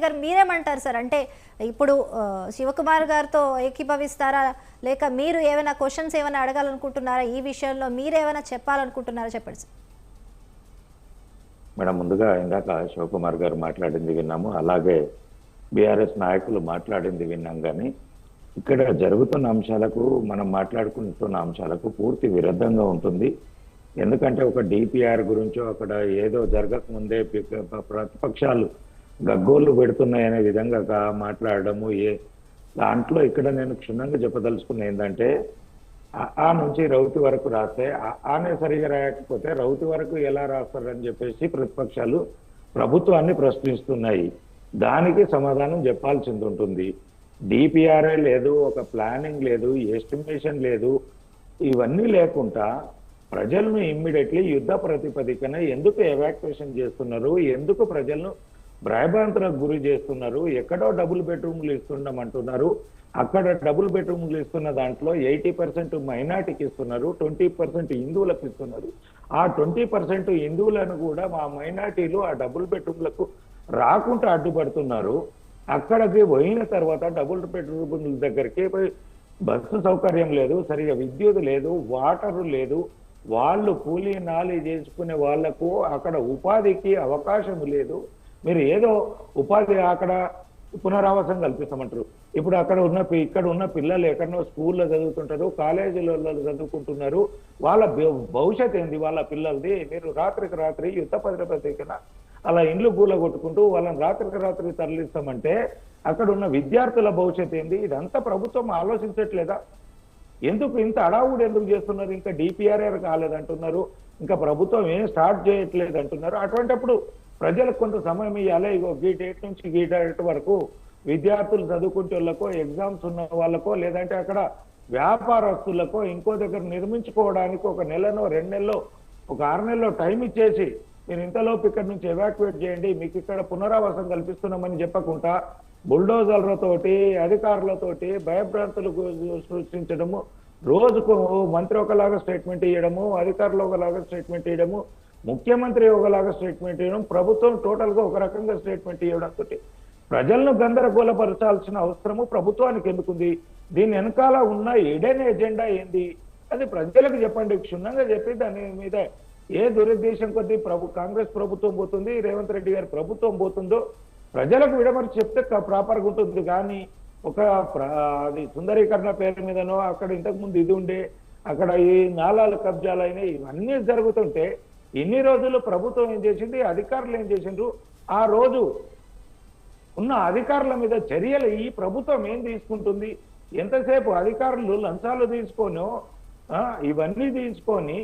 గారు మీరేమంటారు సార్? అంటే ఇప్పుడు శివకుమార్ గారితో ఏకీభవిస్తారా, లేక మీరు ఏమైనా క్వశ్చన్స్ ఏమైనా అడగాలనుకుంటున్నారా? ఈ విషయంలో మీరు ఏమైనా చెప్పాలనుకుంటున్నారా? చెప్పండి సార్. మేడం, ముందుగా ఇందాక శివకుమార్ గారు మాట్లాడింది విన్నాము, అలాగే బీఆర్ఎస్ నాయకులు మాట్లాడింది విన్నాం. కానీ ఇక్కడ జరుగుతున్న అంశాలకు, మనం మాట్లాడుకుంటున్న అంశాలకు పూర్తి విరుద్ధంగా ఉంటుంది. ఎందుకంటే ఒక డిపిఆర్ గురించో అక్కడ ఏదో జరగకముందే ప్రతిపక్షాలు గగ్గోళ్ళు పెడుతున్నాయనే విధంగా మాట్లాడడము, దాంట్లో ఇక్కడ నేను క్షుణ్ణంగా చెప్పదలుచుకున్న ఏంటంటే, ఆ నుంచి రౌతి వరకు రాస్తే ఆనే సరిగా రాయకపోతే రౌతి వరకు ఎలా రాస్తారని చెప్పేసి ప్రతిపక్షాలు ప్రభుత్వాన్ని ప్రశ్నిస్తున్నాయి. దానికి సమాధానం చెప్పాల్సింది ఉంటుంది. డిపిఆర్ఏ లేదు, ఒక ప్లానింగ్ లేదు, ఎస్టిమేషన్ లేదు, ఇవన్నీ లేకుండా ప్రజలను ఇమ్మీడియట్లీ యుద్ధ ప్రతిపదికన ఎందుకు ఎవాక్యుయేషన్ చేస్తున్నారు, ఎందుకు ప్రజలను భయభ్రాంతులకు గురి చేస్తున్నారు? ఎక్కడో డబుల్ బెడ్రూమ్లు ఇస్తున్నామంటున్నారు, అక్కడ డబుల్ బెడ్రూమ్లు ఇస్తున్న దాంట్లో 80% మైనార్టీకి ఇస్తున్నారు, 20% హిందువులకు ఇస్తున్నారు. ఆ 20% హిందువులను కూడా మా మైనార్టీలు ఆ డబుల్ బెడ్రూమ్లకు రాకుండా అడ్డుపడుతున్నారు. అక్కడికి పోయిన తర్వాత డబుల్ బెడ్రూమ్ల దగ్గరికి బస్సు సౌకర్యం లేదు, సరిగా విద్యుత్ లేదు, వాటరు లేదు, వాళ్ళు కూలీ నాలి చేసుకునే వాళ్లకు అక్కడ ఉపాధికి అవకాశం లేదు. మీరు ఏదో ఉపాధి అక్కడ పునరావాసం కల్పిస్తామంటారు. ఇప్పుడు ఇక్కడ ఉన్న పిల్లలు ఎక్కడో స్కూల్లో చదువుతుంటారు, కాలేజీలలో చదువుకుంటున్నారు. వాళ్ళ భవిష్యత్ ఏంది వాళ్ళ పిల్లలది? మీరు రాత్రికి రాత్రి యుద్ధ ప్రతిపదికన అలా ఇండ్లు గూల కొట్టుకుంటూ వాళ్ళని రాత్రికి రాత్రి తరలిస్తామంటే అక్కడ ఉన్న విద్యార్థుల భవిష్యత్ ఏంది? ఇదంతా ప్రభుత్వం ఆలోచించట్లేదా? ఎందుకు ఇంత అడావుడు ఎందుకు చేస్తున్నారు? ఇంకా డిపిఆర్ఆర్ కాలేదంటున్నారు, ఇంకా ప్రభుత్వం ఏం స్టార్ట్ చేయట్లేదు అంటున్నారు. అటువంటిప్పుడు ప్రజలకు కొంత సమయం ఇవ్వాలి. ఈ డేట్ నుంచి ఈ డేట్ వరకు విద్యార్థులు చదువుకుంటే వాళ్ళకో, ఎగ్జామ్స్ ఉన్న వాళ్ళకో, లేదంటే అక్కడ వ్యాపారస్తులకో ఇంకో దగ్గర నిర్మించుకోవడానికి ఒక నెలనో 2 నెలలో ఒక 6 నెలలో టైం ఇచ్చేసి మీరు ఇంతలోపు ఇక్కడ నుంచి ఎవాక్యుయేట్ చేయండి, మీకు ఇక్కడ పునరావాసం కల్పిస్తున్నామని చెప్పకుండా బుల్డోజర్లతోటి, అధికారులతోటి భయభ్రాంతులు సృష్టించడము, రోజుకు మంత్రి ఒకలాగా స్టేట్మెంట్ ఇవ్వడము, అధికారులు ఒకలాగా స్టేట్మెంట్ ఇవ్వడము, ముఖ్యమంత్రి ఒకలాగా స్టేట్మెంట్ ఇవ్వడం, ప్రభుత్వం టోటల్ గా ఒక రకంగా స్టేట్మెంట్ ఇవ్వడంతో ప్రజలను గందరగోళపరచాల్సిన అవసరము ప్రభుత్వానికి ఎందుకుంది? దీని వెనకాల ఉన్న ఎడెన్ ఎజెండా ఏంది అది ప్రజలకు చెప్పండి. క్షుణ్ణంగా చెప్పి దాని మీద ఏ దురుద్దేశం కొద్దీ కాంగ్రెస్ ప్రభుత్వం పోతుంది, రేవంత్ రెడ్డి గారి ప్రభుత్వం పోతుందో ప్రజలకు విడమర్చి చెప్తే ప్రాపర్గా ఉంటుంది. కానీ అది సుందరీకరణ పేరు మీదనో, అక్కడ ఇంతకుముందు ఇది ఉండే, అక్కడ ఈ నాలాలు కబ్జాలు అయినాయి, ఇవన్నీ జరుగుతుంటే ఇన్ని రోజులు ప్రభుత్వం ఏం చేసింది, అధికారులు ఏం చేసిండ్రు? ఆ రోజు ఉన్న అధికారుల మీద చర్యలు ఈ ప్రభుత్వం ఏం తీసుకుంటుంది? ఎంతసేపు అధికారులు లంచాలు తీసుకోనో ఇవన్నీ తీసుకొని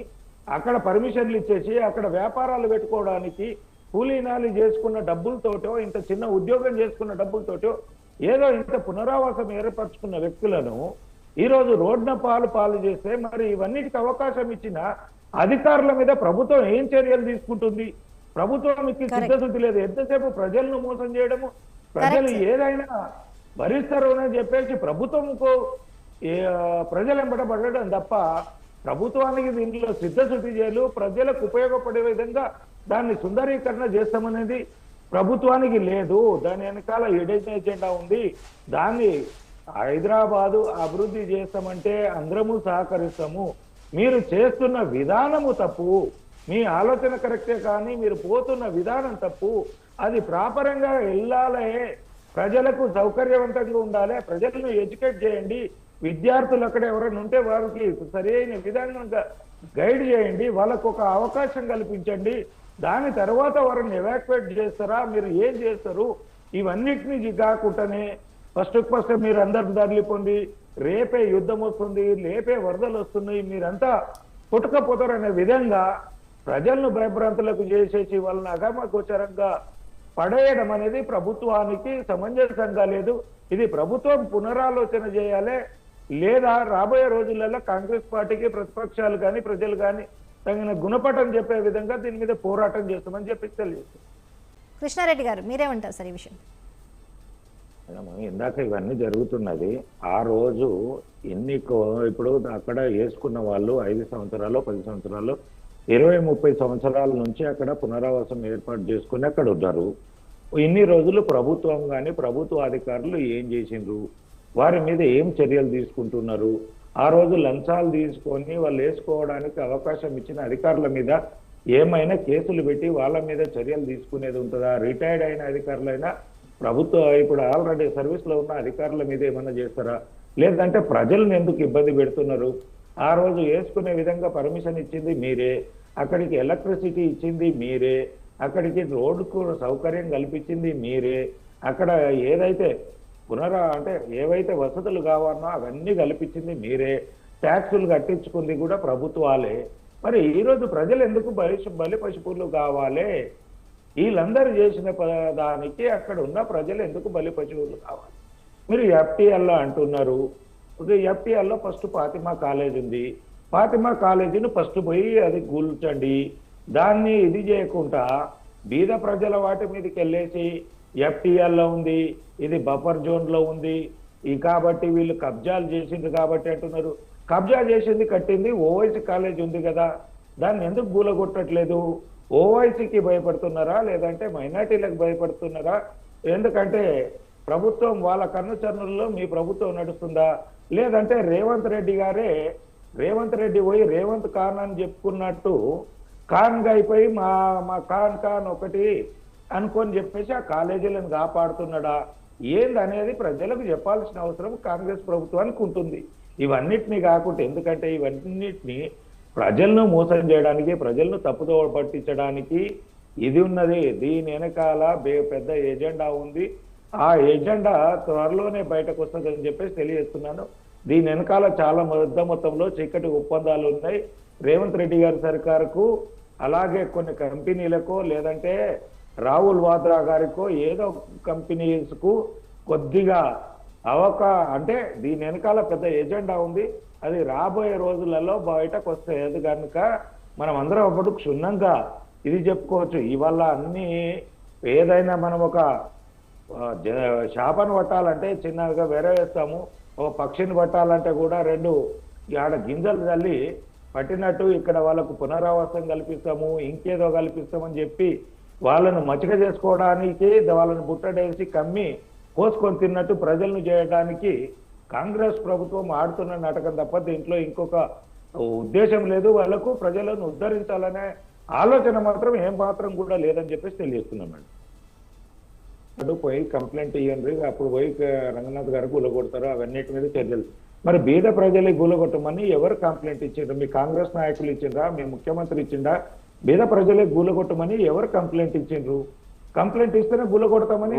అక్కడ పర్మిషన్లు ఇచ్చేసి అక్కడ వ్యాపారాలు పెట్టుకోవడానికి కూలీనాలు చేసుకున్న డబ్బులతోటో, ఇంత చిన్న ఉద్యోగం చేసుకున్న డబ్బులతోటో ఏదో ఇంత పునరావాసం ఏర్పరచుకున్న వ్యక్తులను ఈరోజు రోడ్న పాలు చేస్తే మరి ఇవన్నిటికి అవకాశం ఇచ్చిన అధికారుల మీద ప్రభుత్వం ఏం చర్యలు తీసుకుంటుంది? ప్రభుత్వానికి సిద్ధశుద్ధి లేదు. ఎంతసేపు ప్రజలను మోసం చేయడము, ప్రజలు ఏదైనా భరిస్తారు అని చెప్పేసి ప్రభుత్వంకు ప్రజలు ఎంబడబడడం తప్ప ప్రభుత్వానికి దీంట్లో సిద్ధశుద్ధి చేయలు, ప్రజలకు ఉపయోగపడే విధంగా దాన్ని సుందరీకరణ చేస్తామనేది ప్రభుత్వానికి లేదు. దాని వెనకాల ఎడెన్ ఎజెండా ఉంది. దాన్ని హైదరాబాదు అభివృద్ధి చేస్తామంటే అందరము సహకరిస్తాము. మీరు చేస్తున్న విధానము తప్పు, మీ ఆలోచన కరెక్టే, కానీ మీరు పోతున్న విధానం తప్పు. అది ప్రాపరంగా వెళ్ళాలే, ప్రజలకు సౌకర్యవంతంగా ఉండాలి, ప్రజలను ఎడ్యుకేట్ చేయండి, విద్యార్థులు అక్కడ ఎవరైనా ఉంటే వారికి సరైన విధానంగా గైడ్ చేయండి, వాళ్ళకు ఒక అవకాశం కల్పించండి. దాని తర్వాత వారిని ఎవాక్యుయేట్ చేస్తారా, మీరు ఏం చేస్తారు? ఇవన్నిటినీ కాకుండానే ఫస్ట్ మీరు అందరు తరలిపోండి, రేపే యుద్ధం వస్తుంది, రేపే వరదలు వస్తున్నాయి, మీరంతా పుట్టుకపోతారనే విధంగా ప్రజలను భయభ్రాంతులకు చేసేసి వాళ్ళని అగమగోచరంగా పడేయడం అనేది ప్రభుత్వానికి సమంజసంగా లేదు. ఇది ప్రభుత్వం పునరాలోచన చేయాలి. లేదా రాబోయే రోజులలో కాంగ్రెస్ పార్టీకి ప్రతిపక్షాలు కానీ ప్రజలు కానీ తగిన గుణపటం చెప్పే విధంగా దీని మీద పోరాటం చేస్తామని చెప్పి తెలియజేస్తాం. కృష్ణారెడ్డి గారు మీరేమంటారు సార్ ఈ విషయం? ఇందాక ఇవన్నీ జరుగుతున్నది. ఆ రోజు ఇప్పుడు అక్కడ వేసుకున్న వాళ్ళు 5 సంవత్సరాలు 10 సంవత్సరాలు 20-30 సంవత్సరాల నుంచి అక్కడ పునరావాసం ఏర్పాటు చేసుకుని అక్కడ ఉన్నారు. ఇన్ని రోజులు ప్రభుత్వం కానీ ప్రభుత్వ అధికారులు ఏం చేసిండ్రు, వారి మీద ఏం చర్యలు తీసుకుంటున్నారు, ఆ రోజు లంచాలు తీసుకొని వాళ్ళు వేసుకోవడానికి అవకాశం ఇచ్చిన అధికారుల మీద ఏమైనా కేసులు పెట్టి వాళ్ళ మీద చర్యలు తీసుకునేది ఉంటుందా? రిటైర్డ్ అయిన అధికారులైనా ప్రభుత్వ ఇప్పుడు ఆల్రెడీ సర్వీస్లో ఉన్న అధికారుల మీద ఏమైనా చేస్తారా? లేదంటే ప్రజలను ఎందుకు ఇబ్బంది పెడుతున్నారు? ఆ రోజు వేసుకునే విధంగా పర్మిషన్ ఇచ్చింది మీరే, అక్కడికి ఎలక్ట్రిసిటీ ఇచ్చింది మీరే, అక్కడికి రోడ్డుకు సౌకర్యం కల్పించింది మీరే, అక్కడ ఏదైతే అంటే ఏవైతే వసతులు కావాలనో అవన్నీ కల్పించింది మీరే, ట్యాక్సులు కట్టించుకుంది కూడా ప్రభుత్వాలే. మరి ఈరోజు ప్రజలు ఎందుకు బలి పశువులు కావాలి? వీళ్ళందరూ చేసిన దానికి అక్కడ ఉన్న ప్రజలు ఎందుకు బలి పశువులు కావాలి? మీరు ఎఫ్టీఎల్లో అంటున్నారు. ఎఫ్టీఎల్లో ఫస్ట్ ఫాతిమా కాలేజ్ ఉంది, ఫాతిమా కాలేజీని ఫస్ట్ పోయి అది కూల్చండి. దాన్ని ఇది చేయకుండా బీద ప్రజల వాటి మీదకి వెళ్ళేసి ఎఫ్టీఎల్లో ఉంది, ఇది బఫర్ జోన్లో ఉంది, కాబట్టి వీళ్ళు కబ్జాలు చేసింది కాబట్టి అంటున్నారు. కబ్జా చేసింది కట్టింది ఓవైసీ కాలేజ్ ఉంది కదా, దాన్ని ఎందుకు గూలగొట్టట్లేదు? ఓవైసీకి భయపడుతున్నారా లేదంటే మైనార్టీలకు భయపడుతున్నారా? ఎందుకంటే ప్రభుత్వం వాళ్ళ కన్నుచరణలో మీ ప్రభుత్వం నడుస్తుందా? లేదంటే రేవంత్ రెడ్డి పోయి రేవంత్ ఖాన్ అని చెప్పుకున్నట్టు ఖాన్గా అయిపోయి మా ఖాన్ ఒకటి అనుకొని చెప్పేసి ఆ కాలేజీలను కాపాడుతున్నాడా ఏందనేది ప్రజలకు చెప్పాల్సిన అవసరం కాంగ్రెస్ ప్రభుత్వానికి ఉంటుంది. ఇవన్నిటినీ కాకుండా, ఎందుకంటే ఇవన్నిటినీ ప్రజలను మోసం చేయడానికి, ప్రజలను తప్పుదో పట్టించడానికి ఇది ఉన్నది. దీని వెనకాల పెద్ద ఎజెండా ఉంది. ఆ ఎజెండా త్వరలోనే బయటకు వస్తుందని చెప్పేసి తెలియజేస్తున్నాను. దీని వెనకాల చాలా పెద్ద మొత్తంలో చీకటి ఒప్పందాలు ఉన్నాయి. రేవంత్ రెడ్డి గారి సర్కారుకు, అలాగే కొన్ని కంపెనీలకు, లేదంటే రాహుల్ వాద్రా గారికో ఏదో కంపెనీస్కు కొద్దిగా అంటే దీని వెనకాల పెద్ద ఎజెండా ఉంది. అది రాబోయే రోజులలో బయటకు వస్తాయి కనుక మనం అందరం అప్పుడు క్షుణ్ణంగా ఇది చెప్పుకోవచ్చు. ఇవాళ అన్ని ఏదైనా మనం ఒక చేపను పట్టాలంటే చిన్నగా వేరేస్తాము, ఒక పక్షిని పట్టాలంటే కూడా రెండు ఆడ గింజలు చల్లి పట్టినట్టు ఇక్కడ వాళ్ళకు పునరావాసం కల్పిస్తాము, ఇంకేదో కల్పిస్తామని చెప్పి వాళ్ళను మచ్చిక చేసుకోవడానికి వాళ్ళను బుట్టడేసి కమ్మి కోసుకొని తిన్నట్టు ప్రజలను చేయడానికి కాంగ్రెస్ ప్రభుత్వం ఆడుతున్న నాటకం తప్ప దీంట్లో ఇంకొక ఉద్దేశం లేదు. వాళ్ళకు ప్రజలను ఉద్ధరించాలనే ఆలోచన మాత్రం ఏం మాత్రం కూడా లేదని చెప్పేసి తెలియజేస్తున్నామండి. పోయి కంప్లైంట్ ఇవ్వండి, అప్పుడు పోయి రంగనాథ్ గారు గులగొడతారు, అవన్నిటి మీద చర్యలు. మరి బీద ప్రజలకు గులగొట్టమని ఎవరు కంప్లైంట్ ఇచ్చిండ్రు? మీ కాంగ్రెస్ నాయకులు ఇచ్చిండ్రా? మీ ముఖ్యమంత్రి ఇచ్చిండ్రా? బీద ప్రజలకు గులగొట్టమని ఎవరు కంప్లైంట్ ఇచ్చిండ్రు? కంప్లైంట్ ఇస్తేనే గులగొడతామని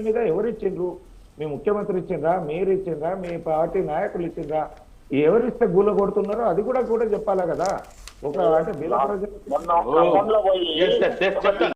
మీద ఎవరు ఇచ్చిండ్రు? మీ ముఖ్యమంత్రి ఇచ్చిండ్రా? మీరు ఇచ్చిండ్రా? మీ పార్టీ నాయకులు ఇచ్చిండ్రా? ఎవరిస్తే గుల్ల కొడుతున్నారో అది కూడా చెప్పాలా కదా. ఒక అంటే బీద ప్రజలు